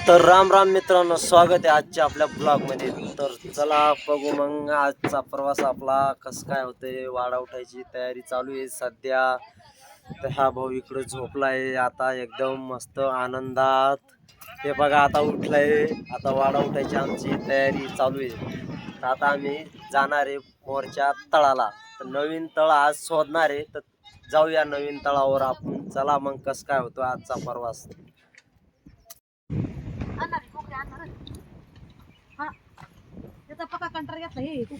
तर राम राम मित्रांनो, स्वागत आहे आजच्या आपल्या ब्लॉग मध्ये। तर चला बघू मग आजचा प्रवास आपला कसं काय होतंय। वाडा उठायची तयारी चालू आहे सध्या। तर हा भाऊ इकडे झोपलाय आता एकदम मस्त आनंदात। हे बघा आता उठलाय, आता वाडा उठायची आमची तयारी चालू आहे। तर आता आम्ही जाणार आहे मोरच्या तळाला। तर नवीन तळ आज शोधणार आहे, तर जाऊया नवीन तळावर आपण। चला मग कसं काय होतो आजचा प्रवास। हा त्याचा पक्का कंटार घेतला हे तू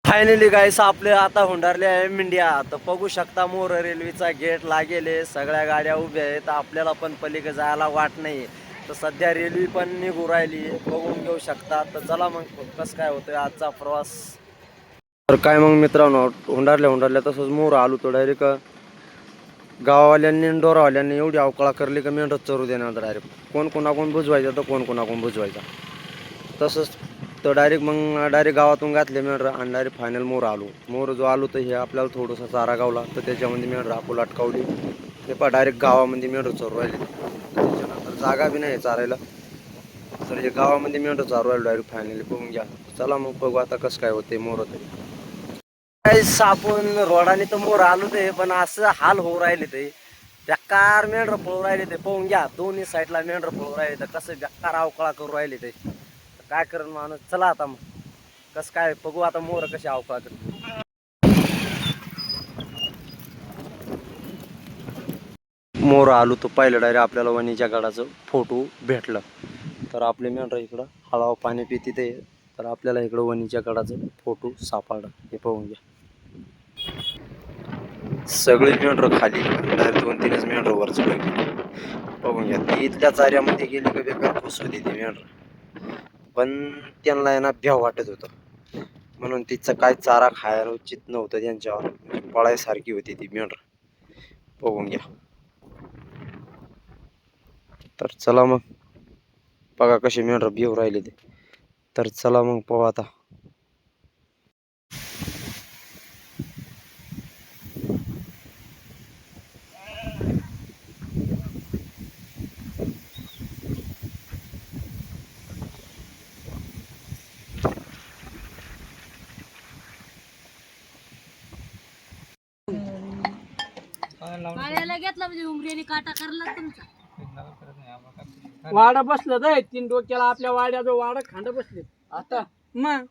फायनली गाईस आपले आता हुंडारले आहे मिंडिया। तर बघू शकता मोर रेल्वेचा गेट लागेल, सगळ्या गाड्या उभ्या आहेत। आपल्याला पण पलीकडे जायला वाट नाही। तर सध्या रेल्वे पण निघू राहिली, बघून घेऊ शकता। तर चला मग कसं काय होतोय आजचा प्रवास। तर काय मग मित्रांनो, हुंडारल्या तसंच मोर आलो तो डायरेक्ट गावावाल्यांनी डोरावाल्यांनी एवढी अवकाळा करली का मेंढर चरू देणार डायरेक्ट। कोण कोणाकडून बुजवायचा तर कोण कोणाकडून बुजवायचा तसंच। तर डायरेक्ट गावातून घातले मेंढर आणि डायरेक्ट फायनल मोर जो आलो तर हे आपल्याला थोडंसं चारा गावला, तर त्याच्यामध्ये मेंढर आपण अटकावली। ते पण डायरेक्ट गावामध्ये मेंढर चरू राहिले। त्याच्यानंतर जागा बी नाही चारायला, तर हे गावामध्ये मेंढर चारू राहिले डायरेक्ट फायनली बघून घ्या। चला मग बघू आता कसं काय होते मोर तरी काही सापून रोडाने तर मोर आलो ते, पण असं हाल होऊ राहिले ते बेकार मेंढर पळू राहिले ते पाहून घ्या। दोन्ही साईडला मेंढर पळू राहिले, तर कसं बेकार अवकाळा करू राहिले ते। काय करेल माणूस, चला आता मग कसं काय बघू आता मोर कशी अवकाळा करते। मोर आलो तो पाहिलं डायरेक्ट आपल्याला वणीच्या गडाचं फोटो भेटलं। तर आपले मेंढर इकडं हळाव पाणी पिते ते, तर आपल्याला इकडं वणीच्या गडाचं फोटो सापडलं, हे पाहून घ्या। सगळे मेंढर खाली, डायरेक्ट 2-3 मेंढर वर चढ बघून घ्या। ती इथल्या चाऱ्यामध्ये गेली का बेकार खुश होती ती मेंढर, पण त्यांना आहे ना भ्याव वाटत होतं, म्हणून तिचं काय चारा खायला उचित नव्हतं त्यांच्यावर, पळायसारखी होती ती मेंढर बघून घ्या। तर चला मग बघा कशी मेंढर भिव राहिले ते। तर चला मग पाहू आता। काळ्याला घेतला म्हणजे उमरेने काटा करला तुमचा वाडा बसलं तर 3 डोक्याला आपल्या वाड्याचं वाडा खांड बसले आता मग।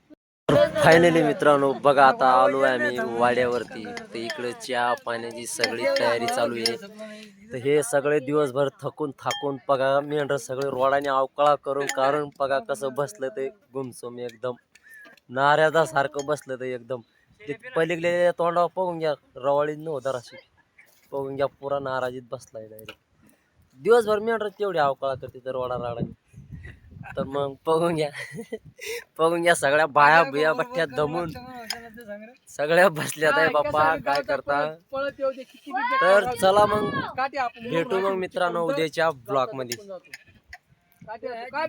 फायनली मित्रांनो बघा आता आलो आहे आम्ही वाड्यावरती। तर इकडे चहा पाण्याची सगळी तयारी चालू आहे। तर हे सगळे दिवसभर थकून बघा मेंढर सगळे रोडाने अवकाळा करून बघा कसं बसलं ते गुमसुम एकदम नाऱ्याचा सारखं बसलं ते एकदम। ते पलीकडे तोंडावर बघून घ्या, रवाळी नव्हता अशी बघून घ्या, पुरा नाराजीत बसलाय डायरेक्ट। दिवसभर मेंढर तेवढी अवकाळा करते तर रोडा राडाने। तर मग बघून घ्या सगळ्या बाया बिया बठ्ठ्या दमून सगळ्या बसल्यात आहे बाप्पा, काय करता। तर चला मग भेटू मग मित्रांनो उद्याच्या ब्लॉग मध्ये। काय